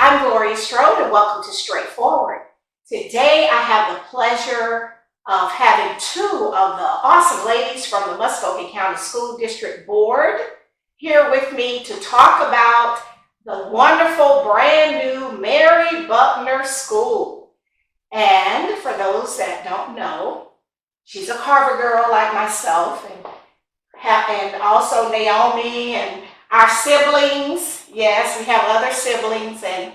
I'm Gloria Strode, and welcome to Straightforward. Today, I have the pleasure of having two of the awesome ladies from the Muscogee County School District Board here with me to talk about the wonderful brand new Mary Buckner School. And for those that don't know, she's a Carver girl like myself, and also Naomi and our siblings. Yes, we have other siblings, and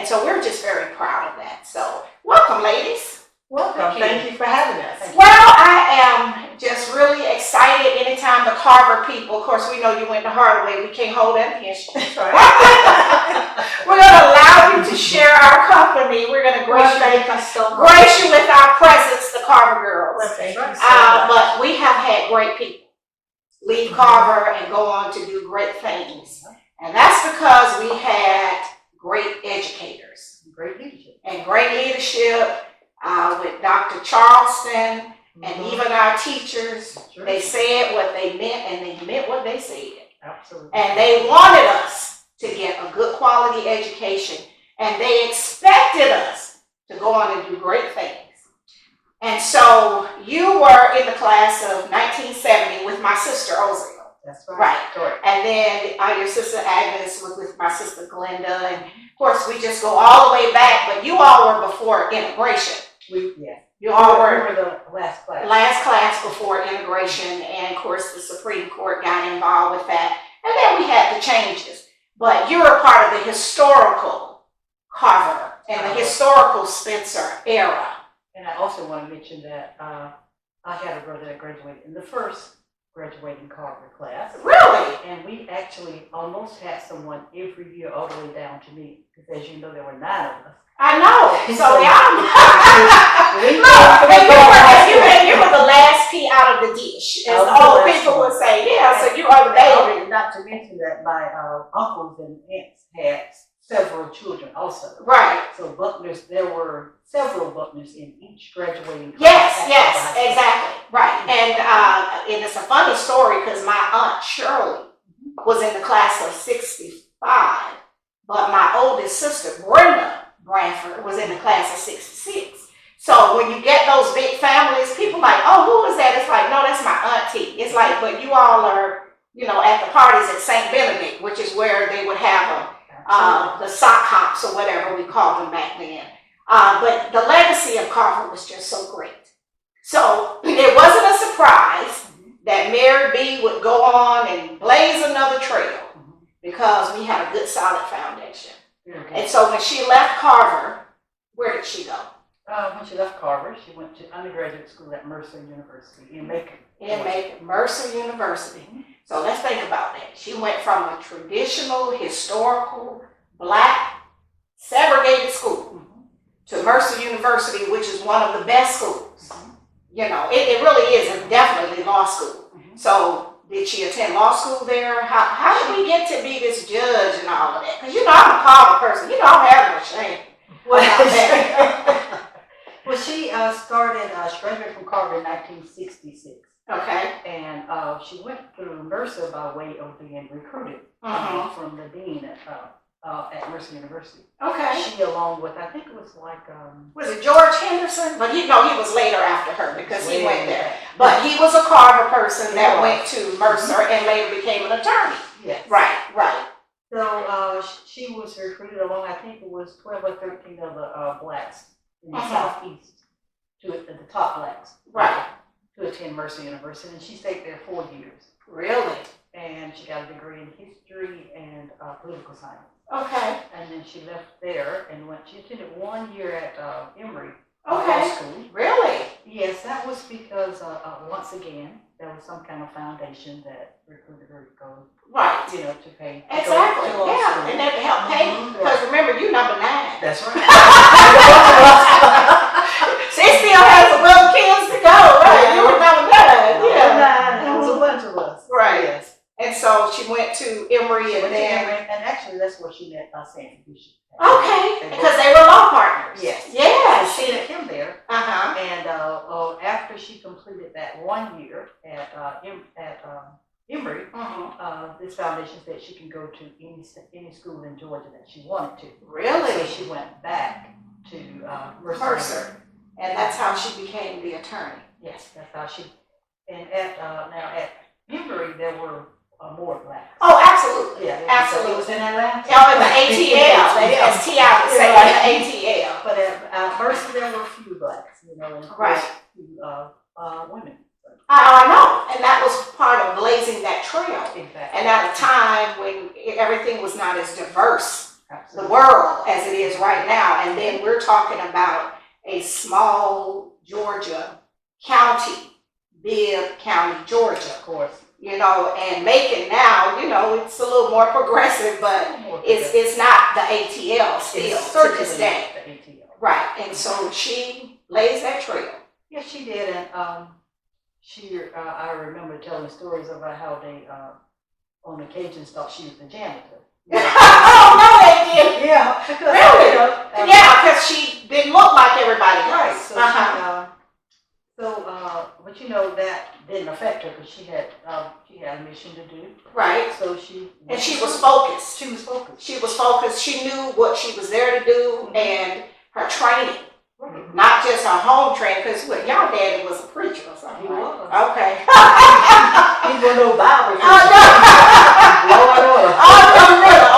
so we're just very proud of that. So welcome, ladies. Welcome. Thank you for having us. Well, I am just really excited anytime the Carver people, of course, we know you went the hard way. We can't hold that against you. That's right. We're going to allow you to share our company. We're going to grace you with our presence, the Carver girls. Well, thank you so much. But we have had great people leave Carver and go on to do great things. And that's because we had great educators. Great leadership. And great leadership. With Dr. Charleston and even our teachers. Sure. They said what they meant and they meant what they said. Absolutely. And they wanted us to get a good quality education, and they expected us to go on and do great things. And so you were in the class of 1970 with my sister Ozil. That's right. Right. Correct. And then your sister Agnes was with my sister Glenda, and of course we just go all the way back, but you all were before integration. You all were the last class. Last class before integration, and of course the Supreme Court got involved with that, and then we had the changes. But you're a part of the historical Carver and the historical Spencer era. And I also want to mention that I had a brother that graduated in the first graduating Carver class. Really? And we actually almost had someone every year all the way down to me, because as you know, there were 9 of us. I know. So yeah. Look, you were the last pea out of the dish, as all the people would say. Yeah, so you are the baby. Not to mention that my uncles and aunts had several children also. Right. So Buckners, there were several Buckners in each graduating class. Yes, exactly. Right. And it's a funny story because my Aunt Shirley was in the class of 65, but my oldest sister, Brenda Branford, was in the class of 66. So when you get those big families, people like, oh, who is that? It's like, no, that's my auntie. It's like, but you all are, at the parties at St. Benedict, which is where they would have the sock hops or whatever we called them back then. But the legacy of Carver was just so great. So it wasn't a surprise that Mary B would go on and blaze another trail because we had a good solid foundation. And so when she left Carver, where did she go? When she left Carver, she went to undergraduate school at Mercer University in Macon. Mercer University. So let's think about that. She went from a traditional, historical, black, segregated school to Mercer University, which is one of the best schools. It really is, and definitely law school. So did she attend law school there? How did we get to be this judge and all of that? Because I'm a Carver person. I'm having a shame. Well, she started, she graduated from Carver in 1966. Okay. And she went through Mercer by way of being recruited from the dean at Mercer University. Okay. She, along with, I think it was like... was it George Henderson? But he was later after her because he went there. But he was a Carver person that went to Mercer and later became an attorney. Yes. Right. So she was recruited along, I think it was 12 or 13 of the blacks in the Southeast, to the top blacks. Right. To attend Mercer University, and she stayed there 4 years. Really? And she got a degree in history and political science. Okay. And then she left there and she attended 1 year at Emory Law School. Really? Yes, that was because once again there was some kind of foundation that recruited her to go. Right. To pay. Exactly. And that helped pay. Because remember, you number 9. That's right. She still has a little kids to go, right? You were number 9. Yeah. There was a bunch of us. Right. Yes. And so she went to Emory and actually that's where she met Sandy Bishop. Okay, because they were law partners. Yes. Yes. She met him there. And after she completed that 1 year at Emory, this foundation foundation said she can go to any school in Georgia that she wanted to. Really? So she went back to Mercer. And that's how she became the attorney. Yes, that's how she. And at Emory there were more blacks. Oh, absolutely. Yeah, absolutely. It was in Atlanta. Oh, in the ATL, as T.I. would say, in the ATL. But at Mercer there were a few blacks, and right. A few women. I know, and that was part of blazing that trail. Exactly. And at a time when everything was not as diverse, Absolutely. the world as it is right now, and then we're talking about a small Georgia county, Bibb County, Georgia. Of course. And Macon now, it's a little more progressive, but it's not the ATL still to this day. The ATL. Right, and so she lays that trail. Yes, she did, and I remember telling stories about how they, on occasions, thought she was the janitor. Oh, no, they didn't. Yeah, because really? Yeah, because she didn't look like everybody else. Right. So but that didn't affect her because she had a mission to do. Right. So she was focused. She was focused. She was focused. She knew what she was there to do, and her training. Not just her home training, because y'all daddy was a preacher or something. He was. Okay. He was no Bible. Oh, no.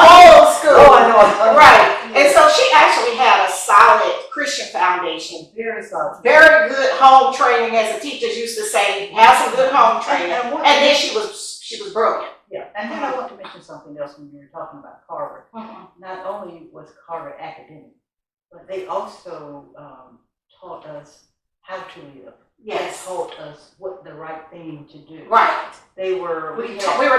Old school. Oh, I know. Right. And so she actually had a solid Christian foundation. Very solid. Very good home training, as the teachers used to say. Have some good home training. And then she was brilliant. Yeah. And then I want to mention something else when you were talking about Carver. Not only was Carver academic, but they also taught us how to live. Yes. They taught us what the right thing to do. Right. We were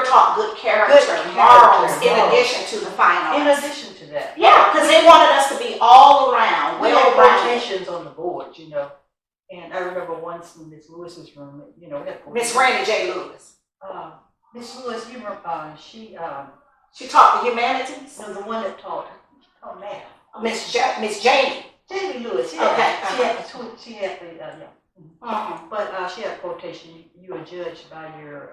taught good character, morals, in addition to the fine arts. In addition to that. Yeah, because they wanted us to be all around, we had rotations on the board, And I remember once in Miss Lewis's room, we had Miss Randy J. Lewis. Miss Lewis, she taught the humanities. No, the one that taught math. Miss Jamie. Jamie Lewis. Yeah. Okay. She had the But she had a quotation: "You are judged by your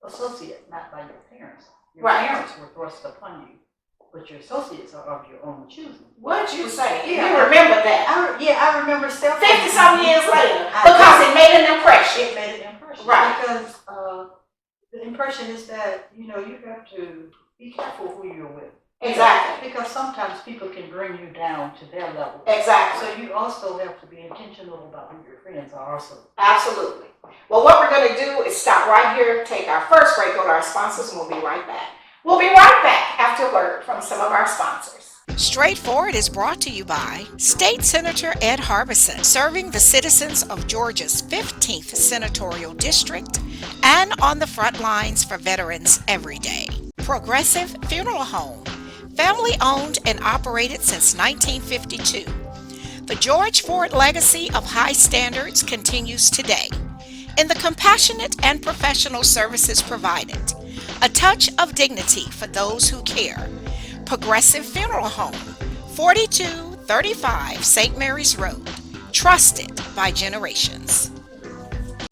associates, not by your parents. Your parents were thrust upon you, but your associates are of your own choosing." What'd you say? Yeah, you remember that? I remember several. 50-some years later, because it made an impression. It made an impression, right? Because the impression is that you have to be careful who you're with. Exactly. Because sometimes people can bring you down to their level. Exactly. So you also have to be intentional about who your friends are also. Absolutely. Well, what we're going to do is stop right here, take our first break, go to our sponsors, and we'll be right back. We'll be right back after a word from some of our sponsors. Straightforward is brought to you by State Senator Ed Harbison, serving the citizens of Georgia's 15th Senatorial District and on the front lines for veterans every day. Progressive Funeral Home, family owned and operated since 1952. The George Ford legacy of high standards continues today in the compassionate and professional services provided. A touch of dignity for those who care. Progressive Funeral Home, 4235 St. Mary's Road, trusted by generations.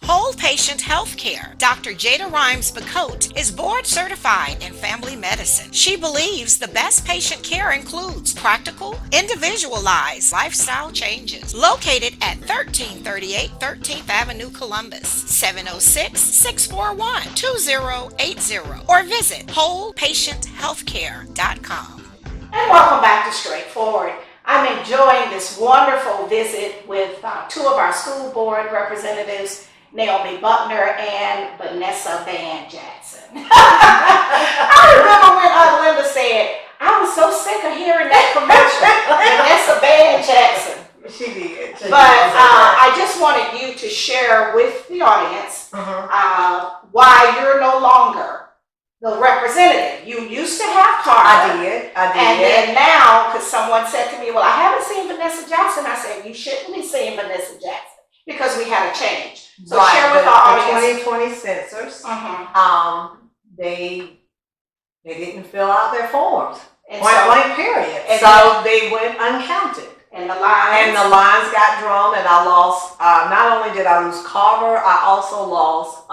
Whole Patient Healthcare. Dr. Jada Rimes-Bacote is board certified in family medicine. She believes the best patient care includes practical, individualized lifestyle changes. Located at 1338 13th Avenue, Columbus, 706-641-2080, or visit wholepatienthealthcare.com. And welcome back to Straightforward. I'm enjoying this wonderful visit with two of our school board representatives, Naomi Buckner and Vanessa Jackson. I remember when Linda said, I was so sick of hearing that commercial, Vanessa Jackson. She did. But I just wanted you to share with the audience why you're no longer the representative. You used to have Carter. I did. And then now, because someone said to me, well, I haven't seen Vanessa Jackson. I said, you shouldn't be seeing Vanessa Jackson because we had a change. So share with our audience. The 2020 censors, they didn't fill out their forms. Point blank period. So they went uncounted. And the lines got drawn, and I lost, not only did I lose Carver, I also lost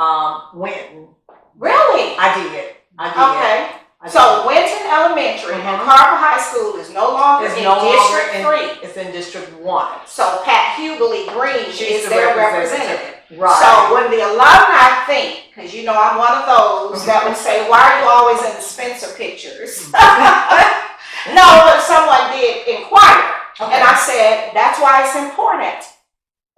Winton. Really? I did. I did. Okay. So Winton Elementary and Carver High School is no longer in District 3. It's in District 1. So Pat Hughley Green is the their representative. Right. So when the alumni think, because you know I'm one of those that would say, why are you always in the Spencer pictures? No, but someone did inquire. And I said, that's why it's important.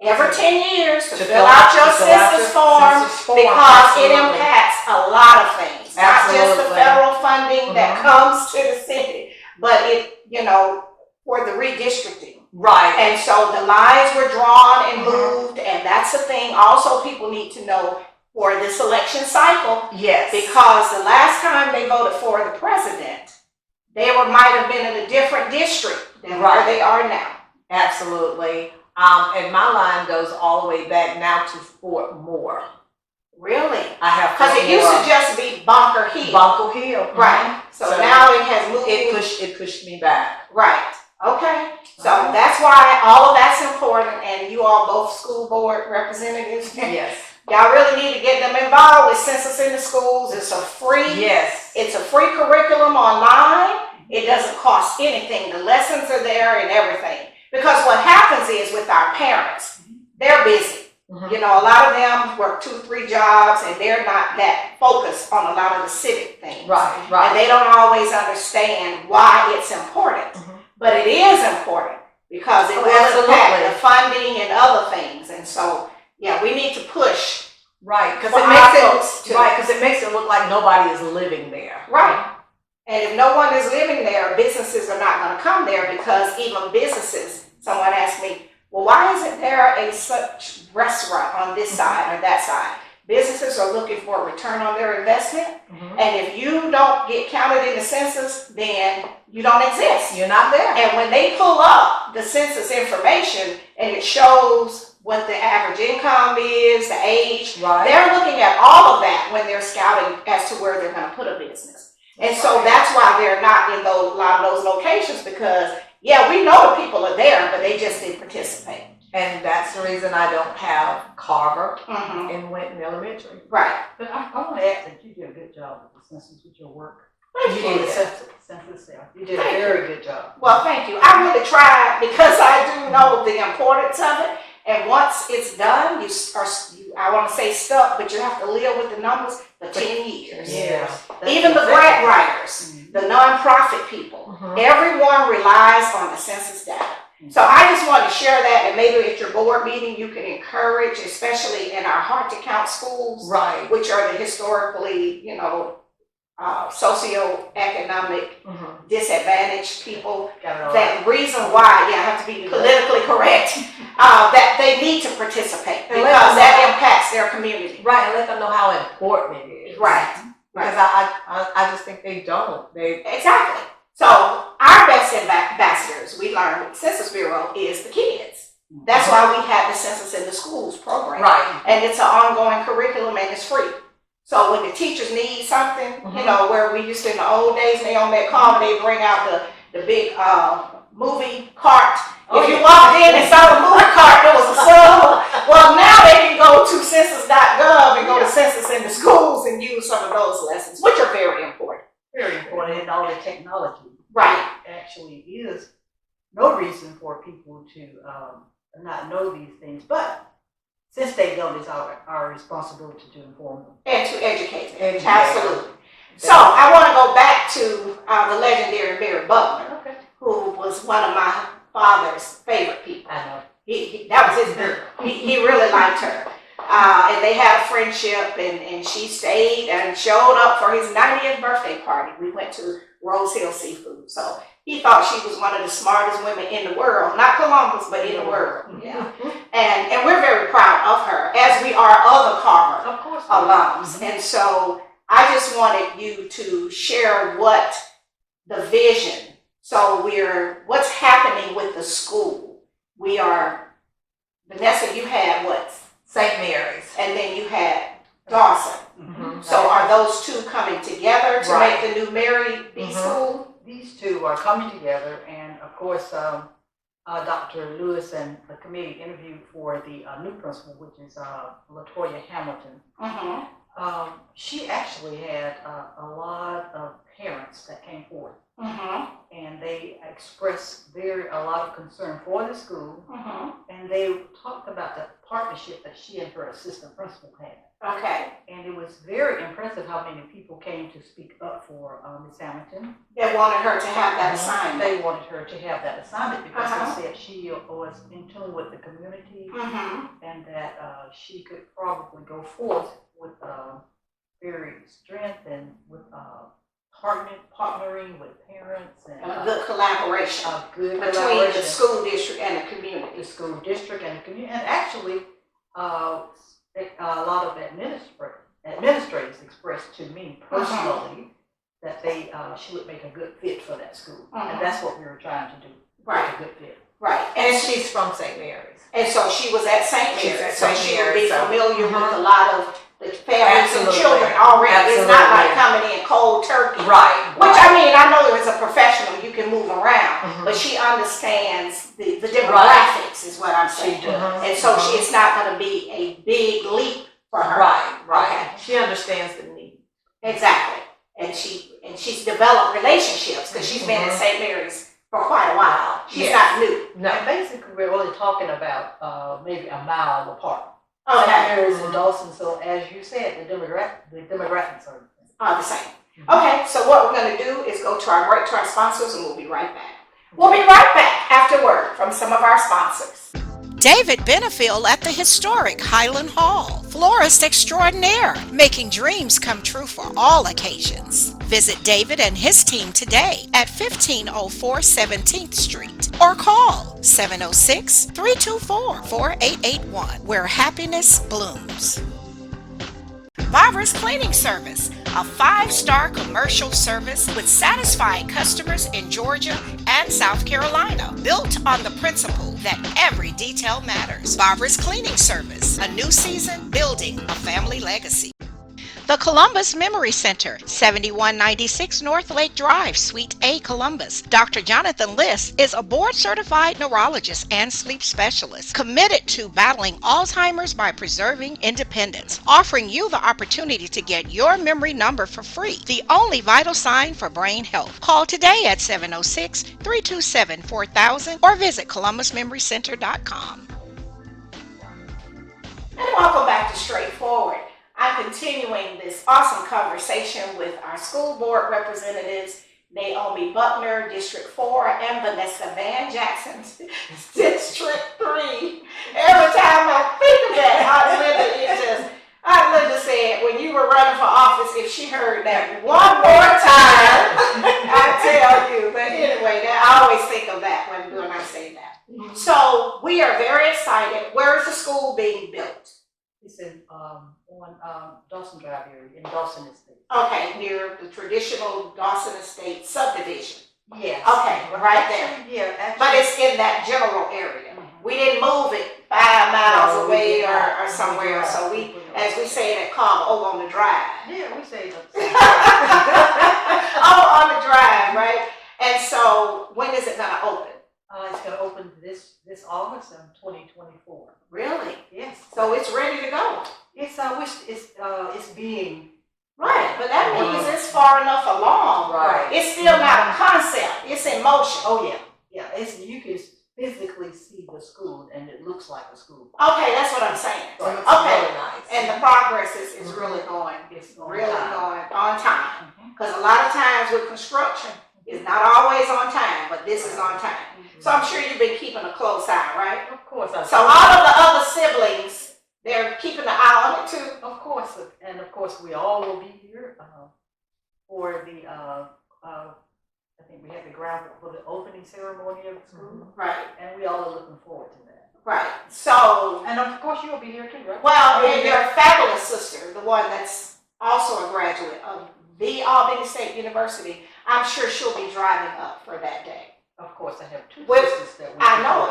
Every 10 years to fill out your census form because it impacts a lot of things. Not just the federal funding that comes to the city, but it, you know, for the redistricting. Right. And so the lines were drawn and moved, and that's the thing also people need to know for this election cycle. Yes. Because the last time they voted for the president, they might have been in a different district than where they are now. Absolutely. And my line goes all the way back now to Fort Moore. Really? I have because it used to just be Bunker Hill. Bunker Hill. Right. So now it has moved. It pushed me back. Right. Okay. So that's why all of that's important, and you all both school board representatives. Yes. Y'all really need to get them involved with Census in the Schools. It's a free. Yes. It's a free curriculum online. It doesn't cost anything. The lessons are there and everything. Because what happens is with our parents, they're busy. You know, a lot of them work 2-3 jobs and they're not that focused on a lot of the civic things. Right. And they don't always understand why it's important. But it is important because it will impact the funding and other things. And so, yeah, we need to push. Right. Because it makes it look like nobody is living there. Right. And if no one is living there, businesses are not going to come there because even businesses, someone asked me, well, why isn't there a such restaurant on this side or that side? Businesses are looking for a return on their investment. And if you don't get counted in the census, then you don't exist. You're not there. And when they pull up the census information and it shows what the average income is, the age, they're looking at all of that when they're scouting as to where they're going to put a business. And so that's why they're not in a lot of those locations because, yeah, we know the people are there, but they just didn't participate. And that's the reason I don't have Carver in Winton Elementary. Right. But I want to add that you did a good job with the census, with your work. Thank You you. did the census. You did a very good job. Well, thank you. I really tried because I do know the importance of it. And once it's done, I want to say stuck, but you have to live with the numbers for 10 years. Yeah. Even the grant writers, the nonprofit people, everyone relies on the census data. So I just wanted to share that, and maybe at your board meeting, you can encourage, especially in our hard to count schools, which are the historically, you know, socioeconomic disadvantaged people. That reason why, I have to be politically correct, that they need to participate because that impacts their community. Right, and let them know how important it is. Right. Because I just think they don't. Exactly. So our best ambassadors, we learned with Census Bureau, is the kids. That's why we have the Census in the Schools program. Right. And it's an ongoing curriculum and it's free. So when the teachers need something, you know, where we used to in the old days, Naomi at Carver, they bring out the big movie cart. If you walked in and saw the movie cart, there was a sub. Well, now they can go to census.gov and go to Census in the Schools and use some of those lessons, which are very important. Very important, and all the technology. Right. Actually is no reason for people to not know these things, but since they don't, it's our responsibility to inform them. And to educate them. Absolutely. So I want to go back to the legendary Mary Buckner, who was one of my father's favorite people. I know. That was his girl. He really liked her. And they had a friendship, and she stayed and showed up for his 90th birthday party. We went to Rose Hill Seafood. So he thought she was one of the smartest women in the world. Not Columbus, but in the world. Yeah. And we're very proud of her, as we are other Carver alums. And so I just wanted you to share what the vision. So what's happening with the school. We are, Vanessa, you had what? St. Mary's. And then you had Dawson. So are those two coming together to make the new Mary B school? These two are coming together, and of course, Dr. Lewis and the committee interviewed for the new principal, which is LaToya Hamilton. She actually had a lot of parents that came forward, and they expressed a lot of concern for the school, and they talked about the partnership that she and her assistant principal had. Okay. And it was very impressive how many people came to speak up for Ms. Hamilton. They wanted her to have that assignment. They wanted her to have that assignment because they said she was in tune with the community, and that she could probably go forth with very strength and with partnering with parents and a good collaboration between the school district and the community. The school district and the community, and actually, a lot of administrators expressed to me personally that she would make a good fit for that school, and that's what we were trying to do. Right, a good fit. Right, And she's from St. Mary's. and so she was at St. Mary's, so St. she would be Mary's, so- familiar with a lot of the families and Absolutely. children already. It's not like Absolutely. coming in cold turkey. Right. Which I mean, I know as a professional you can move around, but she understands the demographics is what I'm saying. She does. And so it's not going to be a big leap for her. Right. She understands the need. Exactly. And she's developed relationships because she's been at St. Mary's for quite a while. She's not new. No. And basically, we're only talking about maybe a mile apart. Okay. St. Mary's and Dawson. So as you said, the demographics are The same. Okay, so what we're going to do is go to our break to our sponsors and we'll be right back. We'll be right back after word from some of our sponsors. David Benefield at the historic Highland Hall, florist extraordinaire, making dreams come true for all occasions. Visit David and his team today at 1504 17th Street or call 706-324-4881, where happiness blooms. Barbara's Cleaning Service, a 5-star commercial service with satisfied customers in Georgia and South Carolina, built on the principle that every detail matters. Barbara's Cleaning Service, a new season building a family legacy. The Columbus Memory Center, 7196 North Lake Drive, Suite A, Columbus. Dr. Jonathan Liss is a board-certified neurologist and sleep specialist committed to battling Alzheimer's by preserving independence, offering you the opportunity to get your memory number for free, the only vital sign for brain health. Call today at 706-327-4000 or visit columbusmemorycenter.com. And welcome back to Straightforward. I'm continuing this awesome conversation with our school board representatives, Naomi Buckner, District 4, and Vanessa Jackson, District 3. Every time I think of that, Aunt Linda said, when you were running for office, if she heard that one more time, I tell you. But anyway, I always think of that when I say that. So we are very excited. Where is the school being built? It's in on Dawson Drive area in Dawson Estate. Okay, near the traditional Dawson Estate subdivision. Yes. Okay, right there. Yeah, actually. But it's in that general area. We didn't move it 5 miles away or somewhere. So we, as we say that call, on the drive. Yeah, we say that. On the drive, right? And so when is it gonna open? It's going to open this August in 2024. Really? Yes. So it's ready to go. It's being Right, but that means it's far enough along. Right. It's still not a concept. It's in motion. Oh yeah. You can physically see the school and it looks like a school. Okay, that's what I'm saying. So it's Okay. really nice. And the progress is really going. It's on Really time. going on time. Because a lot of times with construction, it's not always on time, but this is on time. So I'm sure you've been keeping a close eye, right? Of course. So all of the other siblings, they're keeping an eye on it too? Of course, and of course we all will be here for the I think we have the ground for the opening ceremony of the school, Right, and we all are looking forward to that. right. So, And of course you'll be here too, right? well, and your fabulous sister, the one that's also a graduate of the Albany State University, I'm sure she'll be driving up for that day. Of course, I have two Well, sisters that we I know,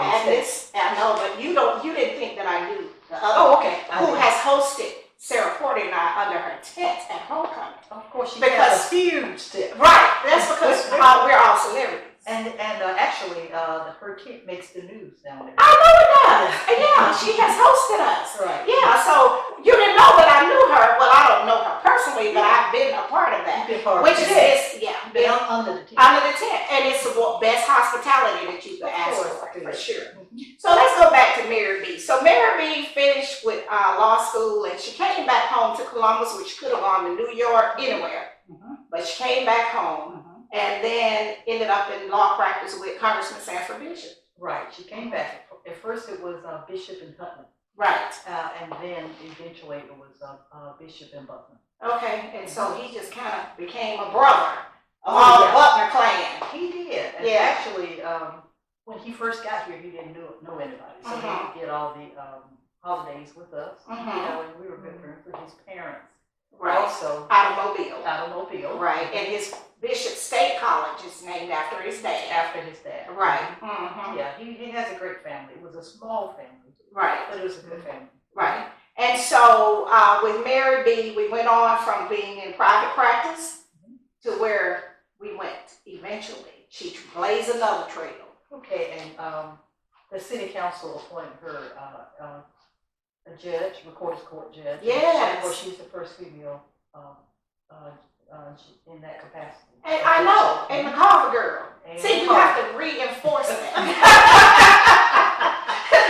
but you didn't think that I knew the other. Oh, okay. Who has hosted Sarah Porter and I under her tent at homecoming. Of course, she Because- has a huge tip. Right, that's because we're all celebrities. And actually, her tent makes the news down there. I know it does. Yeah, she has hosted us. Right. Yeah, so you didn't know that I knew her. Well, I don't know her personally, but I've been a part of that. You've been part of Which it. is this, yeah, Been under the tent. under the tent. And it's the best hospitality that you could Of ask course, for yeah. sure. So let's go back to Mary B. So Mary B finished with law school and she came back home to Columbus, which she could have gone to New York, anywhere. But she came back home and then ended up in law practice with Congressman Sanford Bishop. Right, she came back. At first it was Bishop and Hutton, Right. and then eventually it was Bishop and Buckner. Okay, and so he just kind of became a brother of all the Buckner clan. He did. And Yeah. actually, when he first got here, he didn't know anybody, so he would get all the holidays with us. You know, and we were good friends with his parents. Right. Also, Out of Mobile. Right. And his Bishop State College is named after his dad. After his dad. Right. Yeah, he has a great family. It was a small family, Right. but it was a good family. Right. And so with Mary B, we went on from being in private practice to where we went eventually. She blazed another trail. Okay, and the city council appointed her a judge, recorder's court judge. Yes. Of course, she's the first female in that capacity. And I know, and the Carver girl. And See, you Carver. have to reinforce that.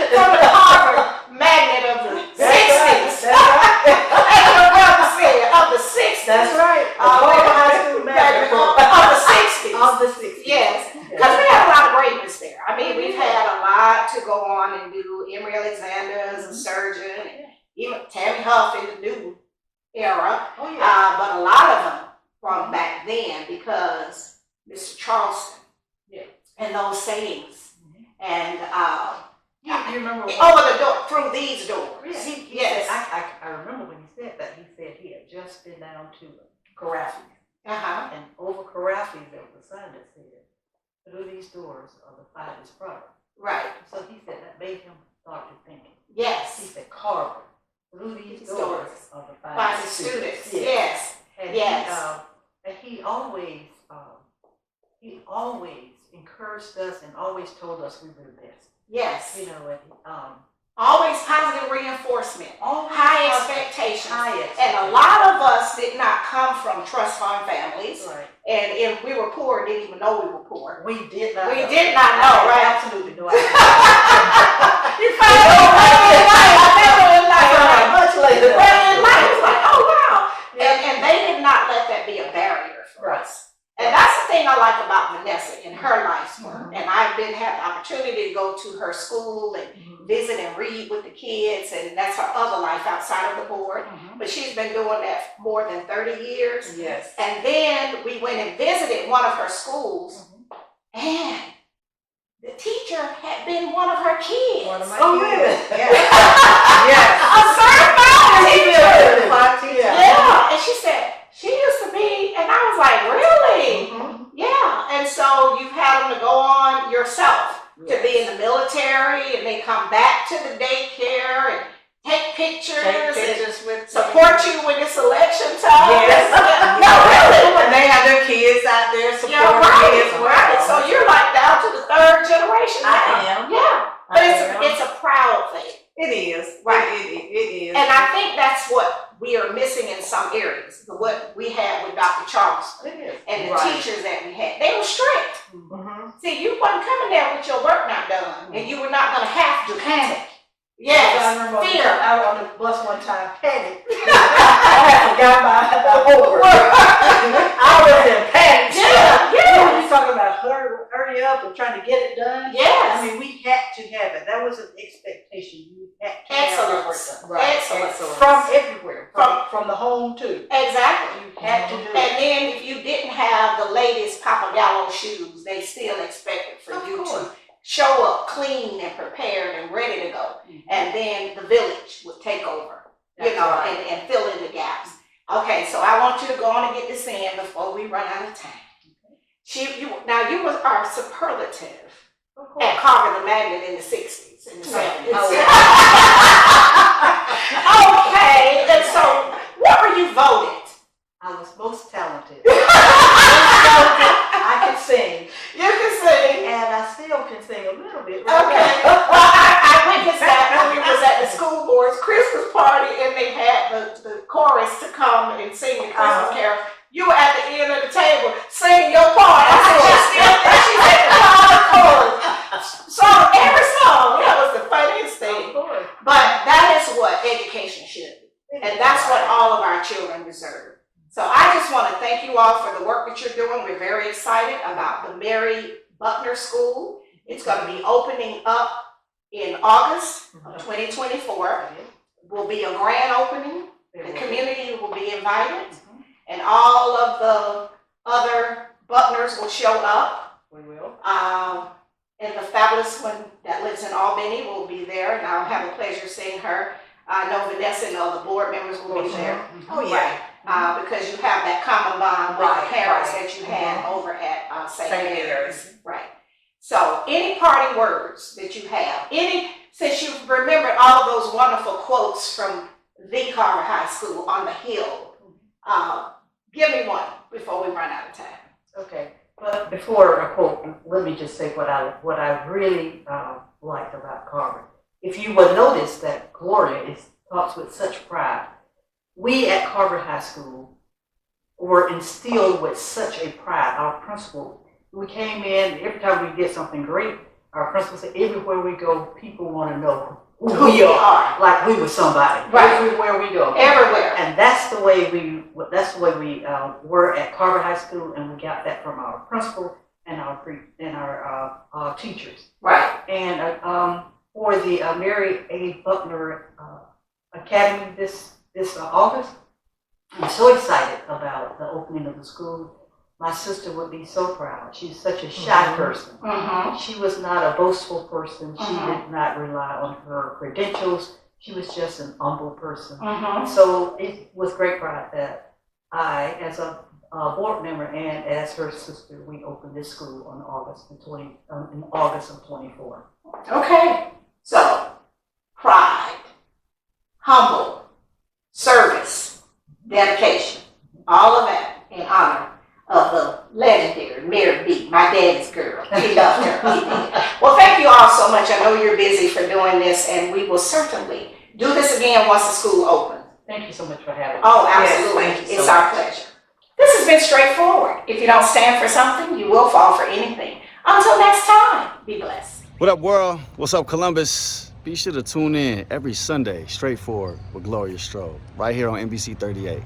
From the Carver magnet of the 60s. As your brother said, of the 60s. That's right. High school magnet Of the 60s. of the 60s. Yes, because we had a lot of greatness there. I mean, we've had a lot to go on and do. Emory Alexander as a surgeon, and even Tammy Huff in the new era. Oh yeah. But a lot of them from back then because Mr. Charleston and those sayings. And You remember over the door, through these doors. He Yes. said, I remember when he said that. He said he had just been down to Carafe, Uh-huh. and over Carafe there was a sign that said, "Through these doors are the finest product." Right. So he said that made him start to thinking. He Yes. said, "Carver, through these doors are the By finest the students. Yes. Yes. And Yes. he always encouraged us and always told us we were the best. Yes. You know, and Always positive reinforcement. always High positive. expectations. High And a expectations. lot of us did not come from trust fund families. Right. And if we were poor, didn't even know we were poor. We did not. We know. did not know, I right? Absolutely no idea. You found out later in life. Much later. Well, in life, it's like, oh wow. And they did not let that be a barrier for us. And that's the thing I like about Vanessa in her life's work. And I've had the opportunity to go to her school and visit and read with the kids, and that's her other life outside of the board. But she's been doing that for more than 30 years. Yes. And then we went and visited one of her schools, and the teacher had been one of her kids. One of my Oh, kids. really? Yes. A certified teacher. My teacher. Yeah, and she said, she used to be, and I was like, really? Yeah, and so you've had them to go on yourself to be in the military, and they come back to the daycare and take pictures, Take pictures with and support you when it's election time. Yes. No, really. And they have their kids out there supporting Yeah, right, me as well. right. So you're like down to the third generation now. I am. Yeah, but I am. it's a proud thing. It is. Right. It is. And I think that's what we are missing in some areas. What we had with Dr. Charleston It is. and the Right. teachers that we had, they were strict. Mhm. See, you wasn't coming there with your work not done, and you were not going to have to. Panic. Yes, I remember fear. I was on the bus one time, panic. I forgot about the whole work. I was in panic. Yeah, yeah. We talking about hurry up and trying to get it done. Yes. I mean, we had to have it. That was an expectation. You had to have our work Excellence. done. Right. Excellence. From everywhere, from the home too. Exactly. You had to do it. And then if you didn't have the latest Papagallo shoes, they still expected for Of you course. to show up clean and prepared and ready to go. And then the village would take over, That's right. and fill in the gaps. Okay, so I want you to go on and get this in before we run out of time. Now you are superlative Of course. at Carver the Magnet in the 60s and the 70s. Oh, Okay, and so what were you voted? I was most talented. I could sing, You can sing. and I still can sing a little bit. Okay. Well, I witnessed that when we was at the school board's Christmas party and they had the chorus to come and sing the Christmas carol. You were at the end of the table singing your part. I said, she's still there. She said the chorus. Song, every song. That was the funniest thing. But that is what education should be. And that's what all of our children deserve. So I just want to thank you all for the work that you're doing. We're very excited about the Mary Buckner School. It's going to be opening up in August of 2024. Will be a grand opening. The community will be invited. And all of the other Buckners will show up. We will. And the fabulous one that lives in Albany will be there. And I'll have a pleasure seeing her. I know Vanessa and all the board members will be there. Oh, yeah. Because you have that common bond with Right, the parents right. that you had over at St. St. Mary's. Mary's. Right. So any parting words that you have, since you've remembered all those wonderful quotes from the Carver High School on the Hill, give me one before we run out of time. Okay, but before I quote, let me just say what I really liked about Carver. If you would notice that Gloria talks with such pride. We at Carver High School were instilled with such a pride. Our principal, we came in, every time we did something great, our principal said, everywhere we go, people want to know who we are, like we were somebody. Right. Everywhere we go. Everywhere. And that's the way we were at Carver High School, and we got that from our principal and our teachers. Right. And for the Mary A Buckner Academy this August, I'm so excited about the opening of the school. My sister would be so proud. She's such a shy person. She was not a boastful person. She did not rely on her credentials. She was just an humble person. So it was great pride that I, as a board member and as her sister, we opened this school on in August of 24. Okay. So pride, humble, service, dedication, all of that in honor of the legendary Mary B, my daddy's girl. He loved her. He did. Well, thank you all so much. I know you're busy for doing this, and we will certainly do this again once the school opens. Thank you so much for having me. Oh, absolutely. Yes, thank you so It's our much. pleasure. This has been straightforward. If you don't stand for something, you will fall for anything. Until next time, be blessed. What up, world? What's up, Columbus? Be sure to tune in every Sunday, Straightforward with Gloria Strode, right here on NBC 38.